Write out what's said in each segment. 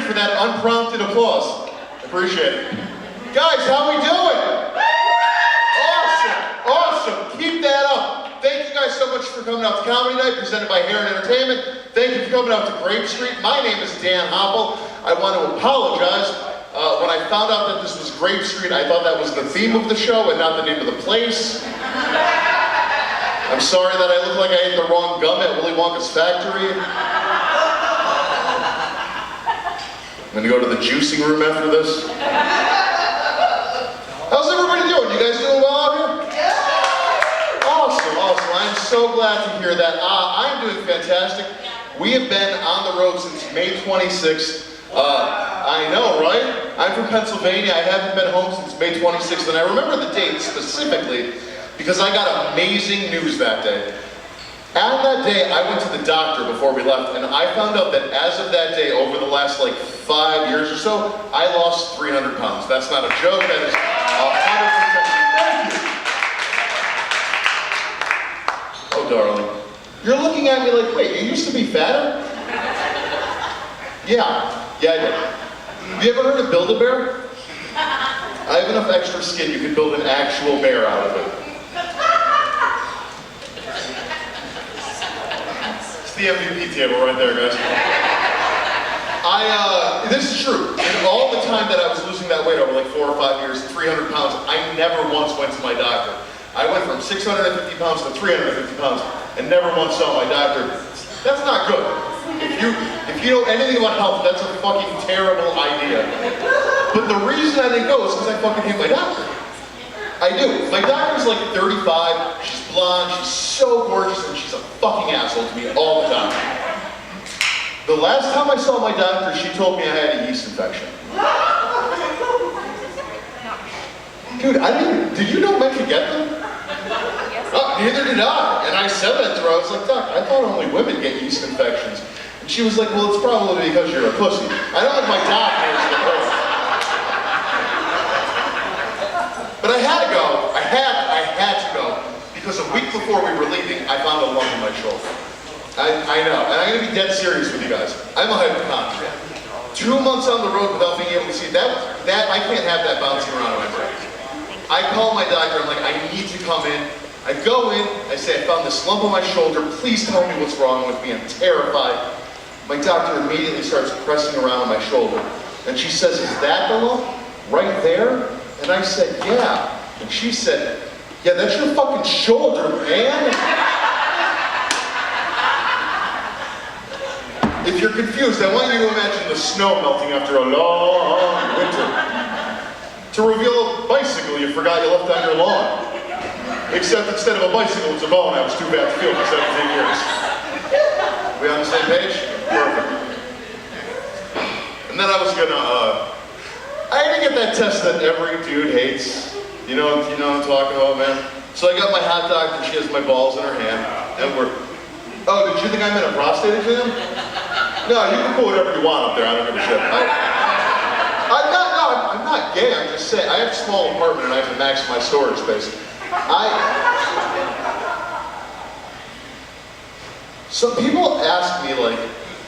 for that unprompted applause. Appreciate it. Guys, how we doing? Awesome, awesome. Keep that up. Thank you guys so much for coming out to Comedy Night, presented by Wherein Entertainment. Thank you for coming out to Grape Street. My name is Dan Hoppel. I want to apologize. When I found out that this was Grape Street, I thought that was the theme of the show and not the name of the place. I'm sorry that I look like I ate the wrong gum at Willy Wonka's factory. I'm gonna go to the juicing room after this. How's everybody doing? You guys doing well out here? Awesome, awesome. I'm so glad to hear that. I'm doing fantastic. We have been on the road since May 26th. I know, right? I'm from Pennsylvania. I haven't been home since May 26th, and I remember the date specifically because I got amazing news that day. On that day, I went to the doctor before we left, and I found out that as of that day, over the last like 5 years or so, I lost 300 pounds. That's not a joke, that is 100% true. Thank you. Oh, darling. You're looking at me like, wait, you used to be fatter? Yeah, I did. Have you ever heard of Build-A-Bear? I have enough extra skin, you could build an actual bear out of it. The MVP table right there, guys. This is true. And all the time that I was losing that weight over like 4 or 5 years, 300 pounds, I never once went to my doctor. I went from 650 pounds to 350 pounds and never once saw my doctor. That's not good. If you know anything about health, that's a fucking terrible idea. But the reason I didn't go is because I fucking hate my doctor. I do. My doctor's like 35, she's blonde, she's so gorgeous, and she's a fucking asshole to me all the time. The last time I saw my doctor, she told me I had a yeast infection. Dude, did you know men could get them? Oh, neither did I. And I said that to her, I was like, Doc, I thought only women get yeast infections. And she was like, well, it's probably because you're a pussy. I don't like my doctors to go. But I had to go, I had to go, because a week before we were leaving, I found a lump in my shoulder. I know, and I'm gonna be dead serious with you guys. I'm a hypochondriac. 2 months on the road without being able to see that I can't have that bouncing around in my brain. I call my doctor, I'm like, I need to come in. I go in, I say, I found this lump on my shoulder, please tell me what's wrong with me, I'm terrified. My doctor immediately starts pressing around on my shoulder. And she says, is that the lump? Right there? And I said, yeah. And she said, yeah, that's your fucking shoulder, man. If you're confused, I want you to imagine the snow melting after a long winter. To reveal a bicycle you forgot you left on your lawn. Except instead of a bicycle, it's a bone. I was too bad to feel for 17 years. We on the same page? Perfect. And then I was gonna, I had to get that test that every dude hates. You know what I'm talking about, man? So I got my hot dog and she has my balls in her hand. And oh, did you think I meant a prostate exam? No, you can put whatever you want up there, I don't give a shit. I'm not gay, I'm just saying, I have a small apartment and I have to maximize storage space. So people ask me like,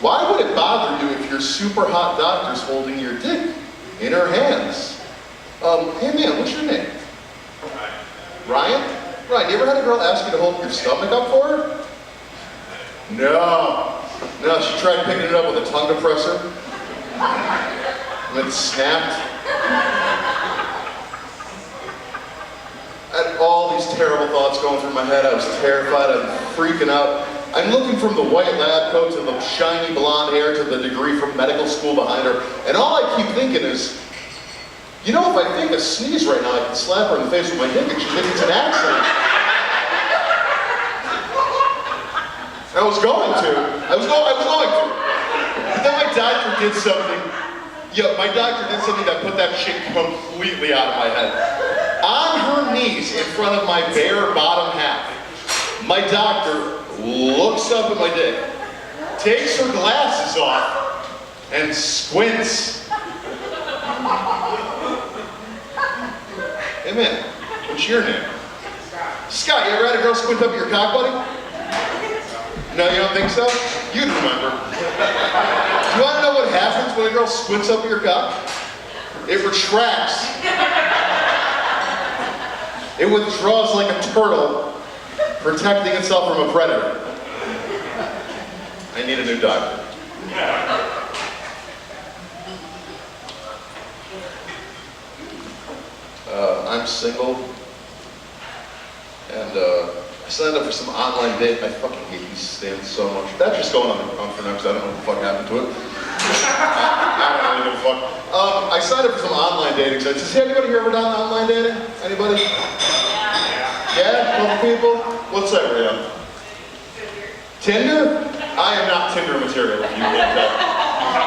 why would it bother you if your super hot doctor's holding your dick in her hands? Hey man, what's your name? Ryan? Ryan, you ever had a girl ask you to hold your stomach up for her? No. No, she tried picking it up with a tongue depressor. And it snapped. I had all these terrible thoughts going through my head. I was terrified, I was freaking out. I'm looking from the white lab coat to the shiny blonde hair to the degree from medical school behind her. And all I keep thinking is, you know, if I take a sneeze right now, I can slap her in the face with my dick and she thinks it's an accident. I was going to. But then my doctor did something. Yeah, my doctor did something that put that shit completely out of my head. On her knees in front of my bare bottom half, my doctor looks up at my dick, takes her glasses off, and squints. Hey man, what's your name? Scott, you ever had a girl squint up at your cock, buddy? No, you don't think so? You'd remember. You want to know what happens when a girl squints up at your cock? It retracts. It withdraws like a turtle, protecting itself from a predator. I need a new doctor. I'm single, and I signed up for some online date. I fucking hate these stands so much. That's just going on the phone for now because I don't know what the fuck happened to it. I don't really give a fuck. I signed up for some online dating sites. Has anybody here ever done online dating? Anybody? Yeah? Couple people? What's that, Rhea? Tinder? I am not Tinder material, if you believe that.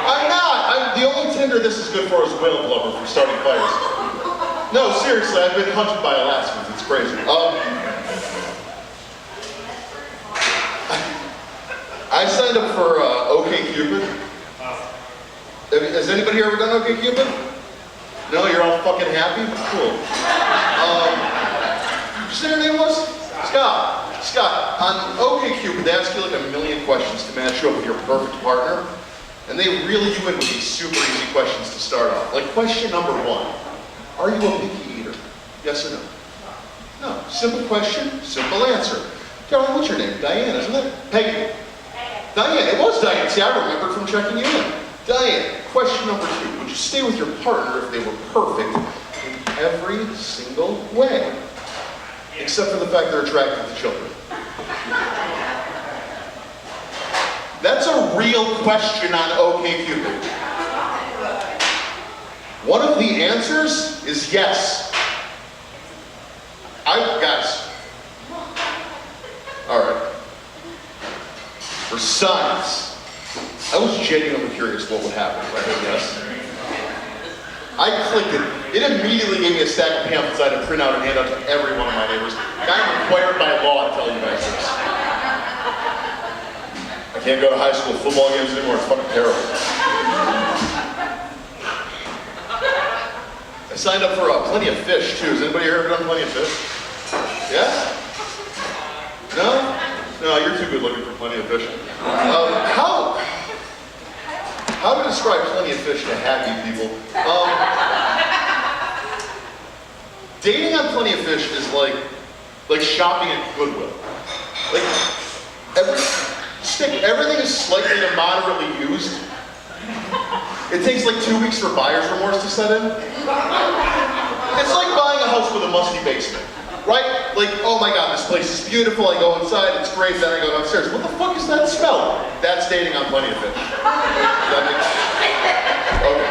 I'm not! The only Tinder this is good for is whale blubber for starting fires. No, seriously, I've been hunted by Alaskans. It's crazy. I signed up for OkCupid. Has anybody here ever done OkCupid? No, you're all fucking happy? Cool. Did you say your name was? Scott. Scott, on OkCupid, they ask you like a million questions to match you up with your perfect partner. And they reel you in with these super easy questions to start off. Like question number 1. Are you a picky eater? Yes or no? No. Simple question, simple answer. Darling, what's your name? Diane, isn't it? Peggy. Diane, it was Diane. See, I remembered from checking you in. Diane, question number 2. Would you stay with your partner if they were perfect in every single way? Except for the fact they're attracted to children. That's a real question on OkCupid. One of the answers is yes. Guys. Alright. For science, I was genuinely curious what would happen if I said yes. I clicked it. It immediately gave me a stack of pamphlets I had to print out and hand out to every one of my neighbors. I'm required by law to tell you guys this. I can't go to high school football games anymore. It's fucking terrible. I signed up for Plenty of Fish, too. Has anybody here ever done Plenty of Fish? Yeah? No? No, you're too good looking for Plenty of Fish. How to describe Plenty of Fish to happy people? Dating on Plenty of Fish is like shopping at Goodwill. Like, everything is slightly to moderately used. It takes like 2 weeks for buyer's remorse to set in. It's like buying a house with a musty basement, right? Like, oh my god, this place is beautiful, I go inside, it's great, then I go downstairs. What the fuck is that smell? That's dating on Plenty of Fish. Does that make sense? Okay.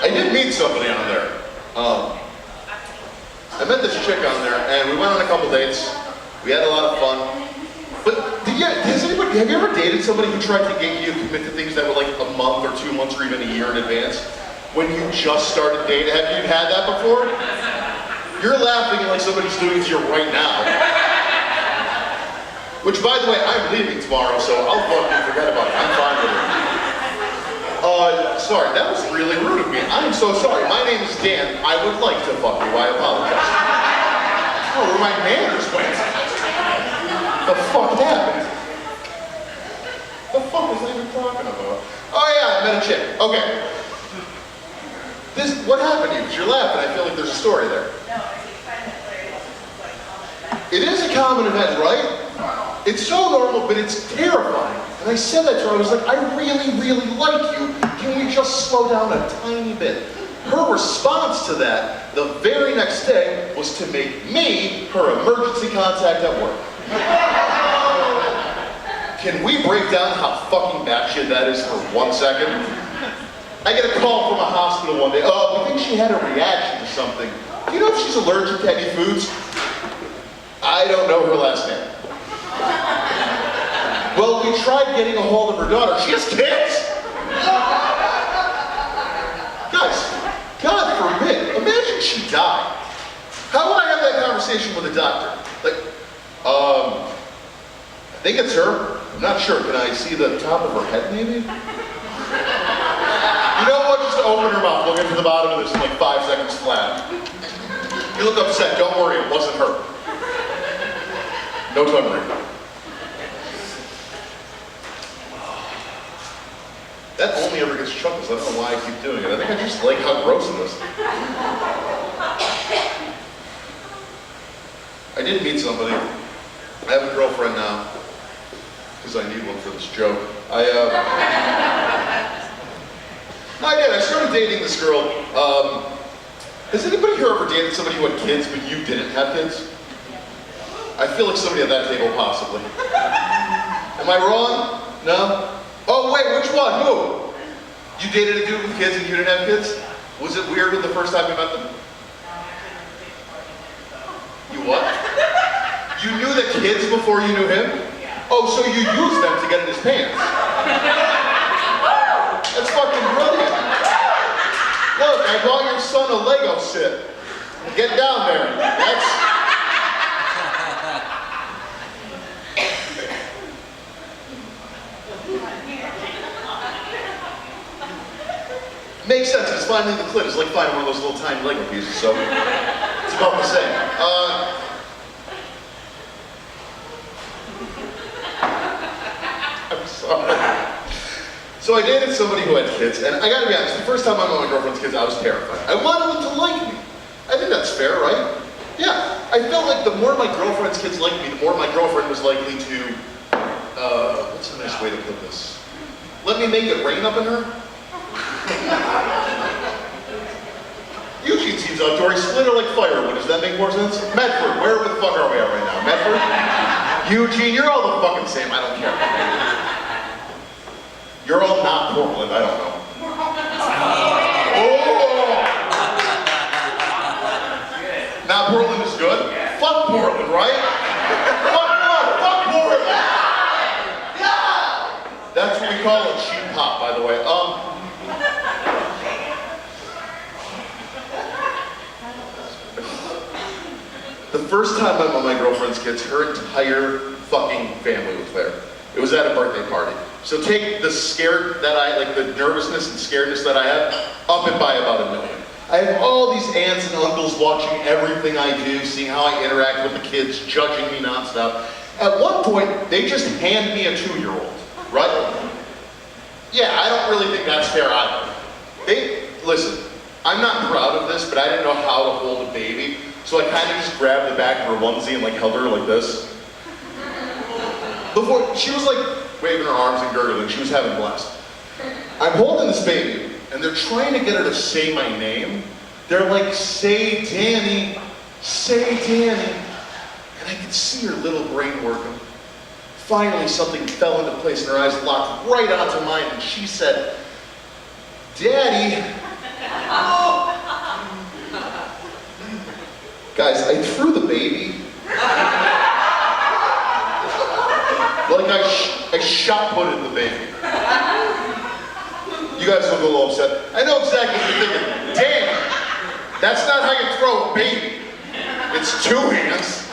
I did meet somebody on there. I met this chick on there, and we went on a couple dates. We had a lot of fun. But have you ever dated somebody who tried to get you to commit to things that were like a month or 2 months or even a year in advance? When you just started dating? Have you had that before? You're laughing like somebody's doing it to you right now. Which, by the way, I'm leaving tomorrow, so I'll fucking forget about it. I'm fine with it. Sorry, that was really rude of me. I'm so sorry. My name is Dan. I would like to fuck you. I apologize. Oh, where my manners went. The fuck happened? The fuck was I even talking about? Oh yeah, I met a chick. Okay. What happened to you? Because you're laughing. I feel like there's a story there. It is a common event, right? It's so normal, but it's terrifying. And I said that to her. I was like, I really, really like you. Can we just slow down a tiny bit? Her response to that, the very next day, was to make me her emergency contact at work. Can we break down how fucking batshit that is for 1 second? I get a call from a hospital one day. We think she had a reaction to something. Do you know if she's allergic to any foods? I don't know her last name. Well, we tried getting a hold of her daughter. She has kids! Guys, God forbid, imagine she died. How would I have that conversation with a doctor? Like, I think it's her. I'm not sure. Can I see the top of her head, maybe? You know what? Just open her mouth. Look into the bottom of this in like 5 seconds flat. You look upset. Don't worry. It wasn't her. No tongue ring. I just like how gross it is. I did meet somebody. I have a girlfriend now, because I need one for this joke. No, I did. I started dating this girl. Has anybody here ever dated somebody who had kids, but you didn't have kids? I feel like somebody at that table, possibly. Am I wrong? No? Oh, wait, which one? Who? You dated a dude with kids and you didn't have kids? Was it weird the first time you met them? You what? You knew the kids before you knew him? Oh, so you used them to get in his pants. That's fucking brilliant. Look, I bought your son a Lego set. Get down there. That's... Makes sense, it's finding the clit. It's like finding one of those little tiny Lego pieces, so it's about the same. I'm sorry. So I dated somebody who had kids, and I gotta be honest, the first time I met my girlfriend's kids, I was terrified. I wanted them to like me. I think that's fair, right? Yeah, I felt like the more my girlfriend's kids liked me, the more my girlfriend was likely to, what's a nice way to put this? Let me make it rain up in her? Eugene seems outdoor, he's splinter like firewood. Does that make more sense? Medford, where the fuck are we at right now? Medford? Eugene, you're all the fucking same, I don't care. You're all not Portland, I don't know. Oh! Now Portland is good? Fuck Portland, right? Fuck Portland! Yeah! That's what we call a cheap pop, by the way. The first time I met my girlfriend's kids, her entire fucking family was there. It was at a birthday party. So take the the nervousness and scaredness that I have, up it by about 1 million. I have all these aunts and uncles watching everything I do, seeing how I interact with the kids, judging me nonstop. At one point, they just hand me a 2-year-old, right? Yeah, I don't really think that's fair either. Listen, I'm not proud of this, but I didn't know how to hold a baby. So I kind of just grabbed the back of her onesie and like held her like this. Before, she was like waving her arms and gurgling, she was having blast. I'm holding this baby, and they're trying to get her to say my name. They're like, say Danny, and I could see her little brain working. Finally, something fell into place and her eyes locked right onto mine, and she said, Daddy. Guys, I threw the baby. Like I shot-putted the baby. You guys look a little upset. I know exactly what you're thinking. Damn, that's not how you throw a baby. It's 2 hands.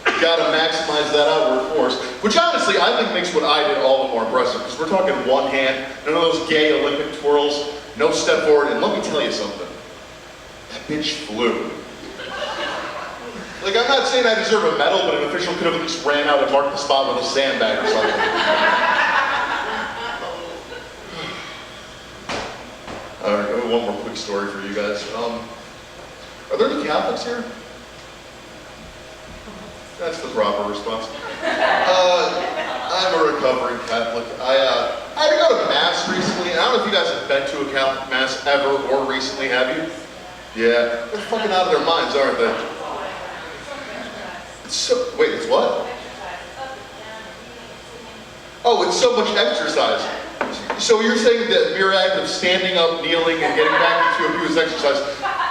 You gotta maximize that outward force. Which honestly, I think makes what I did all the more impressive. Because we're talking 1 hand, none of those gay Olympic twirls, no step forward, and let me tell you something. That bitch flew. Like, I'm not saying I deserve a medal, but an official could have at least ran out and marked the spot with a sandbag or something. Alright, one more quick story for you guys. Are there any Catholics here? That's the proper response. I'm a recovering Catholic. I had to go to Mass recently, and I don't know if you guys have been to a Catholic Mass ever or recently, have you? Yeah, they're fucking out of their minds, aren't they? Wait, it's what? Oh, it's so much exercise. So you're saying that mere act of standing up, kneeling, and getting back into a pew is exercise.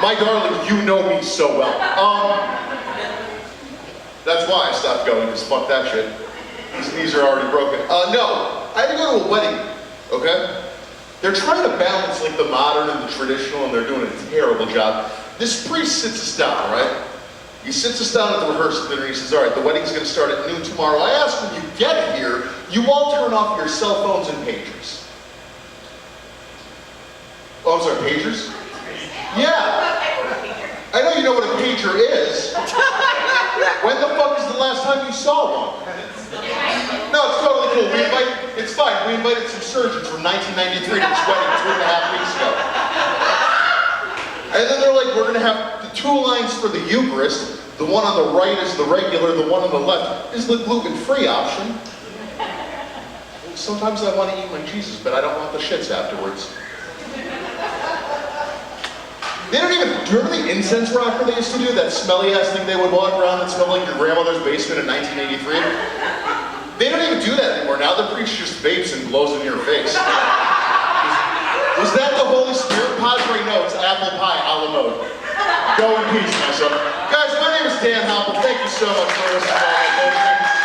My darling, you know me so well. That's why I stopped going, because fuck that shit. These knees are already broken. No, I had to go to a wedding, okay? They're trying to balance like the modern and the traditional, and they're doing a terrible job. This priest sits us down, right? He sits us down at the rehearsal dinner and he says, all right, the wedding's gonna start at noon tomorrow. I ask when you get here, you all turn off your cell phones and pagers. Oh, I'm sorry, pagers? Yeah. I know you know what a pager is. When the fuck is the last time you saw one? No, it's totally cool. It's fine. we invited some surgeons from 1993 to this wedding 2.5 weeks ago. And then they're like, we're gonna have the 2 lines for the Eucharist. The one on the right is the regular, the one on the left is the gluten-free option. Sometimes I want to eat my Jesus, but I don't want the shits afterwards. They don't even, do you remember the incense rocker they used to do? That smelly ass thing they would walk around that smelled like your grandmother's basement in 1983? They don't even do that anymore. Now the priest just vapes and blows in your face. Was that the Holy Spirit? Padre notes, apple pie a la mode. Go in peace, my son. Guys, my name is Dan Hoppel. Thank you so much for listening to all my